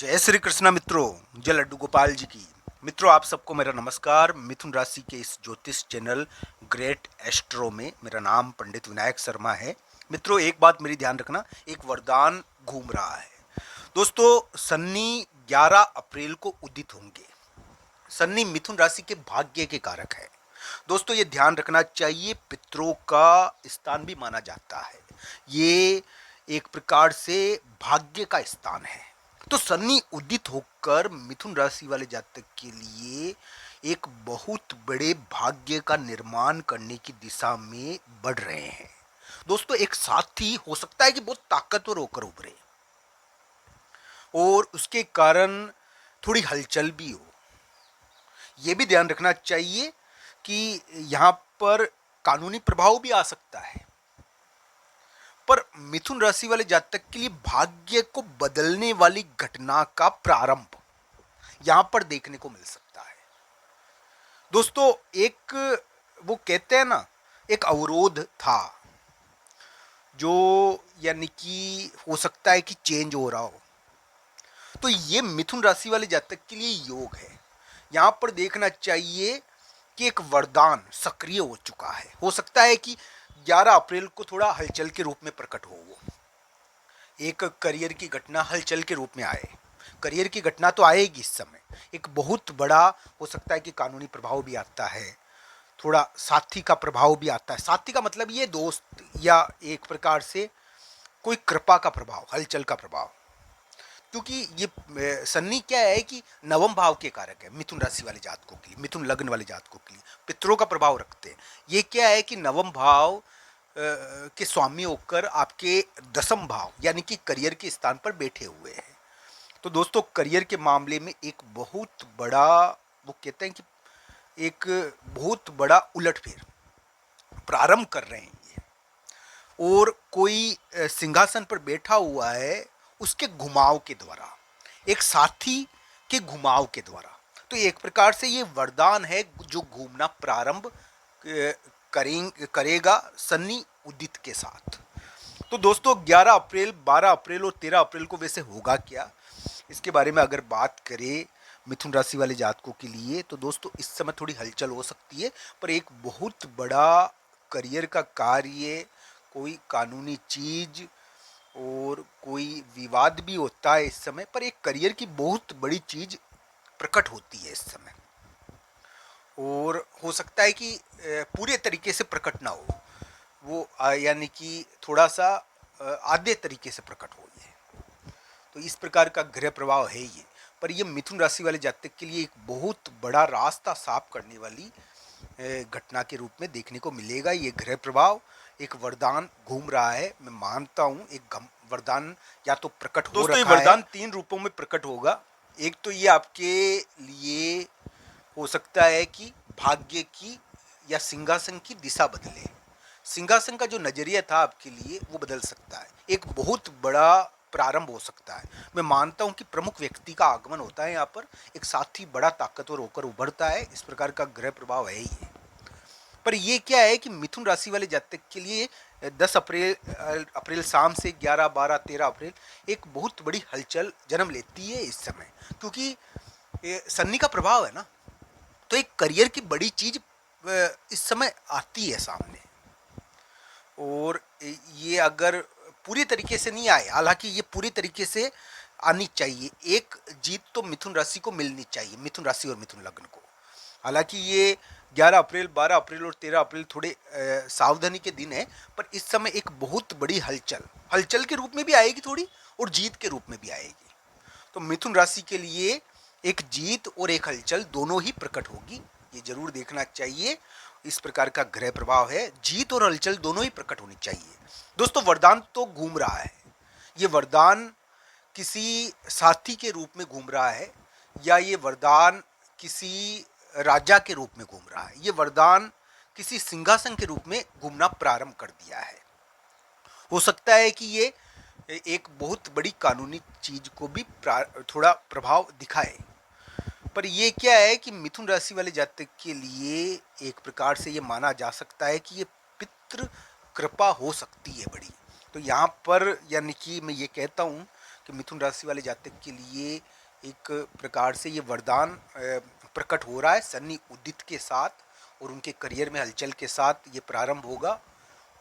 जय श्री कृष्णा मित्रों, जय लड्डू गोपाल जी की। मित्रों, आप सबको मेरा नमस्कार। मिथुन राशि के इस ज्योतिष चैनल ग्रेट एस्ट्रो में मेरा नाम पंडित विनायक शर्मा है। मित्रों, एक बात मेरी ध्यान रखना, एक वरदान घूम रहा है। दोस्तों, शनि 11 अप्रैल को उदित होंगे। शनि मिथुन राशि के भाग्य के कारक है। दोस्तों, ये ध्यान रखना चाहिए, पितरों का स्थान भी माना जाता है। ये एक प्रकार से भाग्य का स्थान है। तो शनि उदित होकर मिथुन राशि वाले जातक के लिए एक बहुत बड़े भाग्य का निर्माण करने की दिशा में बढ़ रहे हैं। दोस्तों, एक साथी हो सकता है कि बहुत ताकतवर होकर उभरे और उसके कारण थोड़ी हलचल भी हो। यह भी ध्यान रखना चाहिए कि यहां पर कानूनी प्रभाव भी आ सकता है। पर मिथुन राशि वाले जातक के लिए भाग्य को बदलने वाली घटना का प्रारंभ यहां पर देखने को मिल सकता है। दोस्तों, एक वो कहते हैं ना, एक अवरोध था जो यानी कि हो सकता है कि चेंज हो रहा हो। तो ये मिथुन राशि वाले जातक के लिए योग है। यहां पर देखना चाहिए कि एक वरदान सक्रिय हो चुका है। हो सकता है कि 11 अप्रैल को थोड़ा हलचल के रूप में प्रकट हो, वो एक करियर की घटना हलचल के रूप में आए। करियर की घटना तो आएगी इस समय। एक बहुत बड़ा हो सकता है कि कानूनी प्रभाव भी आता है, थोड़ा साथी का प्रभाव भी आता है। साथी का मतलब ये दोस्त या एक प्रकार से कोई कृपा का प्रभाव, हलचल का प्रभाव। क्योंकि ये शनि क्या है कि नवम भाव के कारक है मिथुन राशि वाले जातकों के लिए, मिथुन लग्न वाले जातकों के लिए पितरों का प्रभाव रखते हैं। ये क्या है कि नवम भाव के स्वामी होकर आपके दसम भाव यानी कि करियर के स्थान पर बैठे हुए हैं। तो दोस्तों, करियर के मामले में एक बहुत बड़ा, वो कहते हैं कि एक बहुत बड़ा उलटफेर प्रारंभ कर रहे हैं ये। और कोई सिंहासन पर बैठा हुआ है, उसके घुमाव के द्वारा, एक साथी के घुमाव के द्वारा। तो एक प्रकार से ये वरदान है जो घूमना प्रारंभ करेगा शनि उदित के साथ। तो दोस्तों, 11 अप्रैल, 12 अप्रैल और 13 अप्रैल को वैसे होगा क्या, इसके बारे में अगर बात करें मिथुन राशि वाले जातकों के लिए, तो दोस्तों इस समय थोड़ी हलचल हो सकती है। पर एक बहुत बड़ा करियर का कार्य, कोई कानूनी चीज और कोई विवाद भी होता है इस समय। पर एक करियर की बहुत बड़ी चीज प्रकट होती है इस समय। और हो सकता है कि पूरे तरीके से प्रकट ना हो वो, यानी कि थोड़ा सा आधे तरीके से प्रकट हो ये। तो इस प्रकार का ग्रह प्रभाव है ये। पर ये मिथुन राशि वाले जातक के लिए एक बहुत बड़ा रास्ता साफ करने वाली घटना के रूप में देखने को मिलेगा। ये ग्रह प्रभाव एक वरदान घूम रहा है। मैं मानता हूँ एक वरदान या तो प्रकट हो रखा है। दोस्तों, ये वरदान 3 रूपों में प्रकट होगा। एक तो ये आपके लिए हो सकता है कि भाग्य की या सिंहासन की दिशा बदले। सिंहासन का जो नजरिया था आपके लिए वो बदल सकता है। एक बहुत बड़ा प्रारंभ हो सकता है। मैं मानता हूं कि प्रमुख व्यक्ति का आगमन होता है यहाँ पर, एक साथी बड़ा ताकतवर होकर उभरता है। इस प्रकार का ग्रह प्रभाव है ही। पर ये क्या है कि मिथुन राशि वाले जातक के लिए 10 अप्रैल शाम से 11, 12, 13 अप्रैल एक बहुत बड़ी हलचल जन्म लेती है इस समय। क्योंकि शनि का प्रभाव है ना, तो एक करियर की बड़ी चीज इस समय आती है सामने। और ये अगर पूरी तरीके से नहीं आए, हालांकि ये पूरी तरीके से आनी चाहिए। एक जीत तो मिथुन राशि को मिलनी चाहिए, मिथुन राशि और मिथुन लग्न को। हालांकि ये 11 अप्रैल, 12 अप्रैल और 13 अप्रैल थोड़े सावधानी के दिन है। पर इस समय एक बहुत बड़ी हलचल, हलचल के रूप में भी आएगी थोड़ी, और जीत के रूप में भी आएगी। तो मिथुन राशि के लिए एक जीत और एक हलचल दोनों ही प्रकट होगी, ये जरूर देखना चाहिए। इस प्रकार का ग्रह प्रभाव है, जीत और हलचल दोनों ही प्रकट होनी चाहिए। दोस्तों, वरदान तो घूम रहा है। ये वरदान किसी साथी के रूप में घूम रहा है, या ये वरदान किसी राजा के रूप में घूम रहा है। ये वरदान किसी सिंहासन के रूप में घूमना प्रारंभ कर दिया है। हो सकता है कि ये एक बहुत बड़ी कानूनी चीज को भी थोड़ा प्रभाव दिखाए। पर ये क्या है कि मिथुन राशि वाले जातक के लिए एक प्रकार से ये माना जा सकता है कि ये पितृ कृपा हो सकती है बड़ी। तो यहाँ पर यानी कि मैं ये कहता हूँ कि मिथुन राशि वाले जातक के लिए एक प्रकार से ये वरदान प्रकट हो रहा है शनि उदित के साथ, और उनके करियर में हलचल के साथ ये प्रारंभ होगा।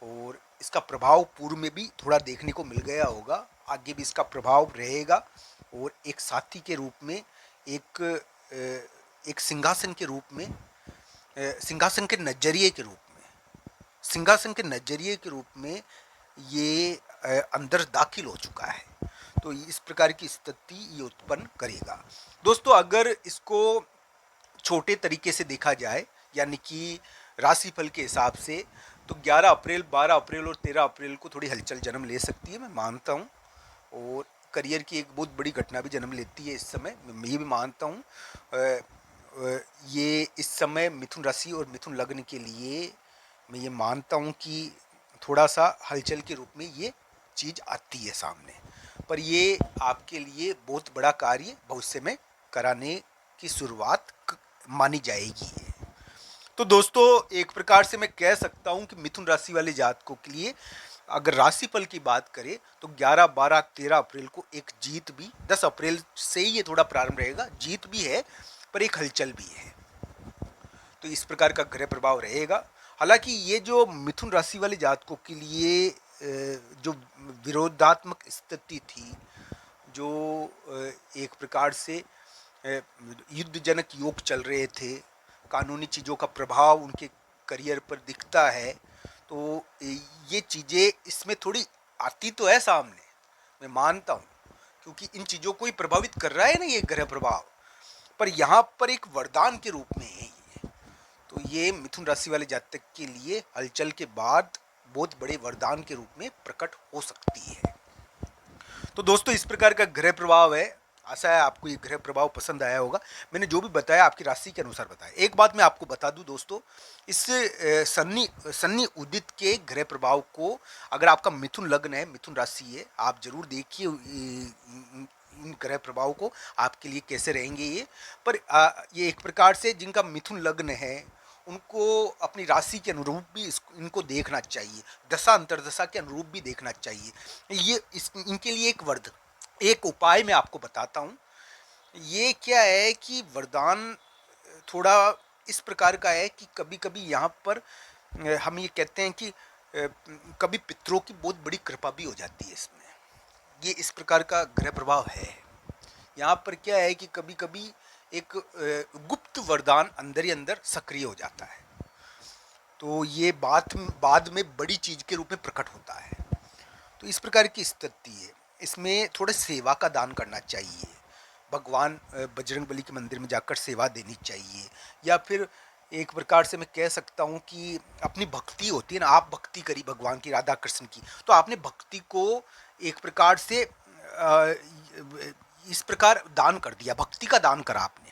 और इसका प्रभाव पूर्व में भी थोड़ा देखने को मिल गया होगा, आगे भी इसका प्रभाव रहेगा। और एक साथी के रूप में, एक सिंहासन के रूप में, सिंहासन के नजरिए के रूप में, सिंहासन के नजरिए के रूप में ये अंदर दाखिल हो चुका है। तो इस प्रकार की स्थिति ये उत्पन्न करेगा। दोस्तों, अगर इसको छोटे तरीके से देखा जाए, यानी कि राशिफल के हिसाब से, तो 11 अप्रैल, 12 अप्रैल और 13 अप्रैल को थोड़ी हलचल जन्म ले सकती है, मैं मानता हूँ। और करियर की एक बहुत बड़ी घटना भी जन्म लेती है इस समय, मैं ये भी मानता हूँ। ये इस समय मिथुन राशि और मिथुन लग्न के लिए मैं ये मानता हूँ कि थोड़ा सा हलचल के रूप में ये चीज़ आती है सामने। पर ये आपके लिए बहुत बड़ा कार्य भविष्य में कराने की शुरुआत मानी जाएगी ये। तो दोस्तों, एक प्रकार से मैं कह सकता हूं कि मिथुन राशि वाले जातकों के लिए अगर राशिफल की बात करें तो 11, 12, 13 अप्रैल को एक जीत भी, 10 अप्रैल से ही ये थोड़ा प्रारंभ रहेगा, जीत भी है पर एक हलचल भी है। तो इस प्रकार का ग्रह प्रभाव रहेगा। हालांकि ये जो मिथुन राशि वाले जातकों के लिए जो विरोधात्मक स्थिति थी, जो एक प्रकार से युद्धजनक योग चल रहे थे, कानूनी चीज़ों का प्रभाव उनके करियर पर दिखता है, तो ये चीज़ें इसमें थोड़ी आती तो है सामने, मैं मानता हूँ, क्योंकि इन चीज़ों को ही प्रभावित कर रहा है ना ये ग्रह प्रभाव। पर यहाँ पर एक वरदान के रूप में है ये। तो ये मिथुन राशि वाले जातक के लिए हलचल के बाद बहुत बड़े वरदान के रूप में प्रकट हो सकती है। तो दोस्तों, इस प्रकार का ग्रह प्रभाव है। आशा है आपको ये ग्रह प्रभाव पसंद आया होगा। मैंने जो भी बताया आपकी राशि के अनुसार बताया। एक बात मैं आपको बता दूं दोस्तों, इस शनि उदित के ग्रह प्रभाव को, अगर आपका मिथुन लग्न है, मिथुन राशि है, आप जरूर देखिए इन ग्रह प्रभाव को आपके लिए कैसे रहेंगे ये। पर ये एक प्रकार से जिनका मिथुन लग्न है उनको अपनी राशि के अनुरूप भी इनको देखना चाहिए, दशा अंतरदशा के अनुरूप भी देखना चाहिए। ये इनके लिए एक उपाय मैं आपको बताता हूँ। ये क्या है कि वरदान थोड़ा इस प्रकार का है कि कभी कभी यहाँ पर हम ये कहते हैं कि कभी पितरों की बहुत बड़ी कृपा भी हो जाती है इसमें। ये इस प्रकार का ग्रह प्रभाव है। यहाँ पर क्या है कि कभी कभी एक गुप्त वरदान अंदर ही अंदर सक्रिय हो जाता है, तो ये बाद में बड़ी चीज के रूप में प्रकट होता है। तो इस प्रकार की स्थिति है। इसमें थोड़े सेवा का दान करना चाहिए, भगवान बजरंग बली के मंदिर में जाकर सेवा देनी चाहिए, या फिर एक प्रकार से मैं कह सकता हूँ कि अपनी भक्ति होती है ना, आप भक्ति करी भगवान की, राधा कृष्ण की, तो आपने भक्ति को एक प्रकार से इस प्रकार दान कर दिया, भक्ति का दान करा आपने,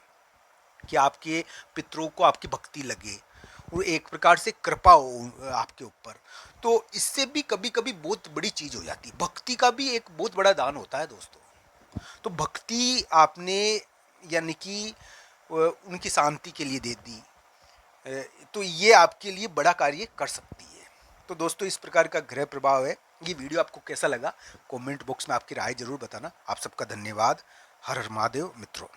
कि आपके पितरों को आपकी भक्ति लगे, वो एक प्रकार से कृपा हो आपके ऊपर। तो इससे भी कभी कभी बहुत बड़ी चीज हो जाती है। भक्ति का भी एक बहुत बड़ा दान होता है दोस्तों। तो भक्ति आपने यानी कि उनकी शांति के लिए दे दी, तो ये आपके लिए बड़ा कार्य कर सकती है। तो दोस्तों, इस प्रकार का ग्रह प्रभाव है। ये वीडियो आपको कैसा लगा कमेंट बॉक्स में आपकी राय जरूर बताना। आप सबका धन्यवाद। हर हर महादेव मित्रों।